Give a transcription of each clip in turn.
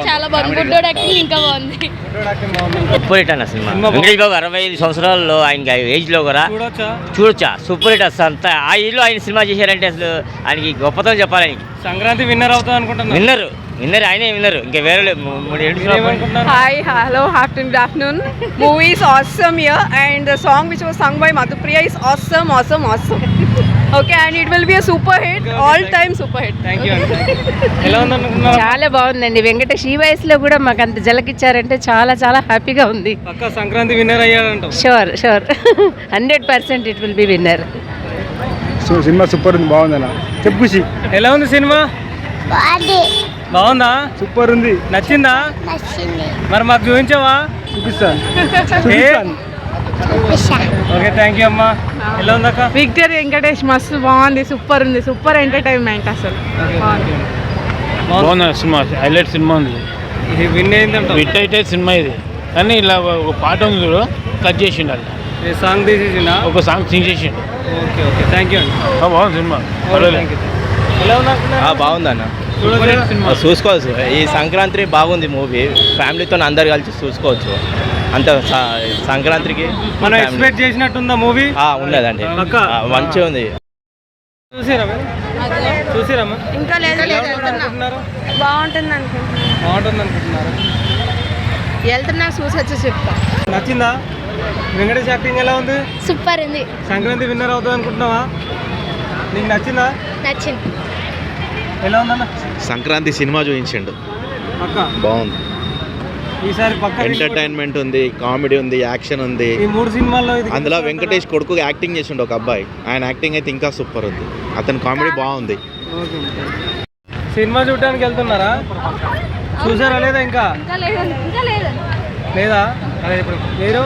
చాలా బాగుంది. గుడ్డోడు యాక్టింగ్ ఇంకా బాగుంది. సూపర్ హిట్ అన్న సినిమా. వెంకటేష్ బాబు 65 సంవత్సరాల్లో ఆయన ఏజ్ లో కూడా చూడొచ్చా. సూపర్ హిట్ అసలు అంత ఆ ఏజ్ లో ఆయన సినిమా చేశారంటే అసలు ఆయనకి గొప్పతనం చెప్పాలి. ఆయనకి సంక్రాంతి విన్నర్ అవుతా అనుకుంటున్నా. విన్నర్ ఆయనే విన్నర్, ఇంకా వేరే. Hi, hello, good afternoon. Movie is awesome here, and the song which was sung by Madhupriya is awesome. Okay, and it will be a super hit, all time super hit. Thank you. ఎలా ఉందనుకున్నారు? చాలా బాగుందండి. వెంకటేష్ ఈ వయసులో కూడా మాకు అంత జలకిచ్చారంటే చాలా చాలా హ్యాపీగా ఉంది. పక్క సంక్రాంతి విన్నర్ అయ్యాడంట. Sure 100% it will be winner. Cinema super ఉంది, బాగుందన్న. చెప్పు ఖుషి, ఎలా ఉంది సినిమా? బాగుందా? సూపర్ ఉంది. నచ్చిందా? మరి మాకు చూపించావా? చూపిస్తాను. ఓకే, థ్యాంక్ యూ అమ్మా. ఎలా ఉందక్క? విక్టరీ వెంకటేష్ మస్తు బాగుంది, సూపర్ ఉంది, సూపర్ ఎంటర్టైన్మెంట్ అసలు. బాగుంది సినిమా, హైలైట్ సినిమా ఉంది. ఇది విన్ అయిందంట. హిట్ అయితే సినిమా ఇది, కానీ ఇలా ఒక పాట ఉంది చూడు, కట్ చేసిండు. అది సాంగ్ తీసేసిందా? ఒక సాంగ్ సింగ్ చేసిండు. ఓకే, థ్యాంక్ యూ అండి. బాగుంది సినిమా. ఎలా ఉందనుకున్నా? బాగుందన్న, చూసుకోవచ్చు. ఈ సంక్రాంతి బాగుంది మూవీ, ఫ్యామిలీతో అందరు కలిసి చూసుకోవచ్చు. అంత సంక్రాంతికి మనం ఎక్స్పెక్ట్ చేసినట్టుందా మూవీ? ఉన్నదండి, మంచిగా ఉంది. చూసిరామా? ఇంకా లేదు, బాగుంటుంది అనుకుంటున్నారు. వెళ్తున్నా చూసి వచ్చి చెప్తా. నచ్చిందా? వెంకటేష్ యాక్టింగ్ ఎలా ఉంది? సూపర్ ఉంది. సంక్రాంతి విన్నర్ అవుతుంది అనుకుంటున్నావా? నీకు నచ్చిందా? నచ్చింది. ఎలా ఉందన్న? సంక్రాంతి సినిమా చూపించిండు, బాగుంది. ఈసారి పక్క ఎంటర్టైన్మెంట్ ఉంది, కామెడీ ఉంది, యాక్షన్ ఉంది. ఈ 3 సినిమాల్లో అందులో వెంకటేష్ కొడుకు యాక్టింగ్ చేసిండు ఒక అబ్బాయి. ఆయన యాక్టింగ్ అయితే ఇంకా సూపర్ ఉంది. అతని కామెడీ బాగుంది. సినిమా చూడడానికి వెళ్తున్నారా? చూసారా లేదా? ఇంకా లేదా? అదే ఇప్పుడు మీరు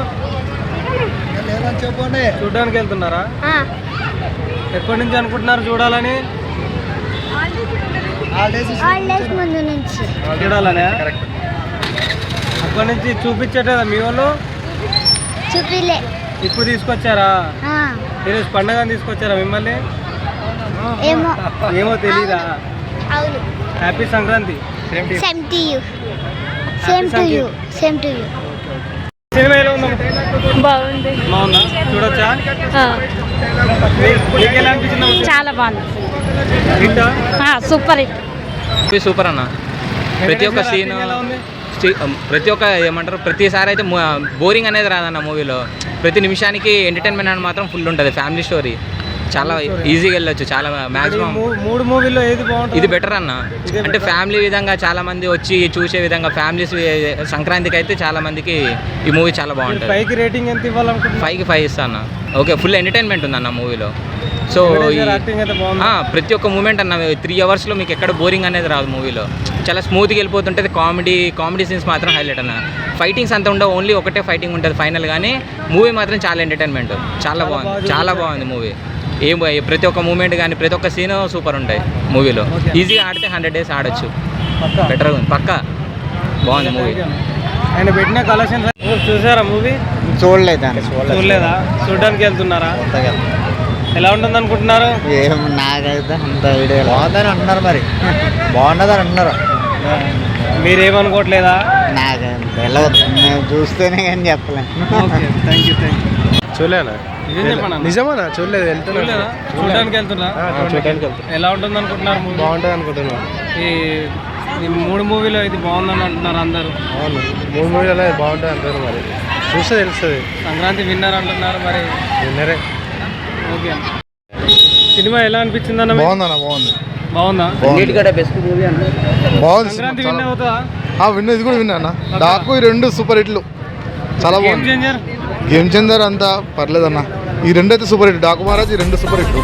చూడడానికి వెళ్తున్నారా? ఎప్పటి నుంచి అనుకుంటున్నారు చూడాలని? చూడాలనే అప్పటి నుంచి చూపించట్లేదా మీ వాళ్ళు? ఇప్పుడు తీసుకొచ్చారా? ఈరోజు పండగ తీసుకొచ్చారా మిమ్మల్ని? ఏమో తెలీదా? హ్యాపీ సంక్రాంతి. సినిమా ఎలా ఉందా? బాగుంది. బాగుందా? చూడొచ్చా? మీకు ఎలా అనిపించింది? చాలా బాగుంది. హిట్టా? Super hit. సూపర్ అన్న. ప్రతి ఒక్క సీన్, ఎలా ఉంది? ప్రతి ఒక్క ఏమంటారు, ప్రతిసారి అయితే బోరింగ్ అనేది రాదన్న మూవీలో. ప్రతి నిమిషానికి ఎంటర్టైన్మెంట్ అని మాత్రం ఫుల్ ఉంటుంది. ఫ్యామిలీ స్టోరీ, చాలా ఈజీగా వెళ్ళొచ్చు. చాలా మ్యాక్సిమం 3 మూవీలో ఏది బాగుంటుంది? ఇది బెటర్ అన్న. అంటే ఫ్యామిలీ విధంగా చాలా మంది వచ్చి చూసే విధంగా, ఫ్యామిలీస్ సంక్రాంతికి అయితే చాలా మందికి ఈ మూవీ చాలా బాగుంటుంది. 5కి రేటింగ్ ఎంత ఇవ్వాలనుకుంటున్నా? 5కి 5 ఇస్తా అన్న. ఓకే, ఫుల్ ఎంటర్టైన్మెంట్ ఉంది అన్న మూవీలో. సో ప్రతి ఒక్క మూమెంట్ అన్న 3 అవర్స్లో మీకు ఎక్కడ బోరింగ్ అనేది రాదు. మూవీలో చాలా స్మూత్గా వెళ్ళిపోతుంటుంది. కామెడీ సీన్స్ మాత్రం హైలైట్ అన్న. ఫైటింగ్స్ అంత ఉండవు, ఓన్లీ ఒకటే ఫైటింగ్ ఉంటుంది ఫైనల్. కానీ మూవీ మాత్రం చాలా ఎంటర్టైన్మెంట్, చాలా బాగుంది మూవీ. ప్రతి ఒక్క మూమెంట్ కానీ ప్రతి ఒక్క సీన్ సూపర్ ఉంటాయి మూవీలో. ఈజీగా ఆడితే 100 days ఆడొచ్చు. బెటర్ పక్కా బాగుంది మూవీ. ఆయన పెట్టిన కలెక్షన్ చూసారా? మూవీ చూడలేదా? చూడడానికి వెళ్తున్నారా? ఎలా ఉంటుంది అనుకుంటున్నారు? నాకైతే అంత ఐడియా బాగుందని అంటున్నారు. మరి బాగున్నదని అంటున్నారు. మీరేమనుకోవట్లేదా? నాకు వెళ్ళవద్దు, మేము చూస్తేనే కానీ చెప్పలేము. Thank you. చూడలేనా? నిజమా? చూడలేదు, వెళ్తున్నా. చూడడానికి వెళ్తున్నా. ఎలా ఉంటుంది అనుకుంటున్నారు? బాగుంటుంది అనుకుంటున్నా. ఈ 3 మూవీలో ఇది బాగుందని అంటున్నారు అందరూ. అవును, 3 మూవీలలో బాగుంటుంది అంటారు. మరి చూస్తే తెలుస్తుంది. సంక్రాంతి విన్నర్ అంటున్నారు, మరి విన్నరే. ఓకే, సినిమా ఎలా అనిపించింది అన్న? బాగుందా? బాగుంది. సంక్రాంతి విన్ అవుతుందా? విన్న, ఇది కూడా విన్నా అన్న. డాకు ఈ 2 సూపర్ హిట్లు, చాలా బాగుంది. గేమ్ చేంజర్ అంతా పర్లేదన్న. ఈ 2 అయితే సూపర్ హిట్. డాకు మహారాజ్ ఈ 2 సూపర్ హిట్లు.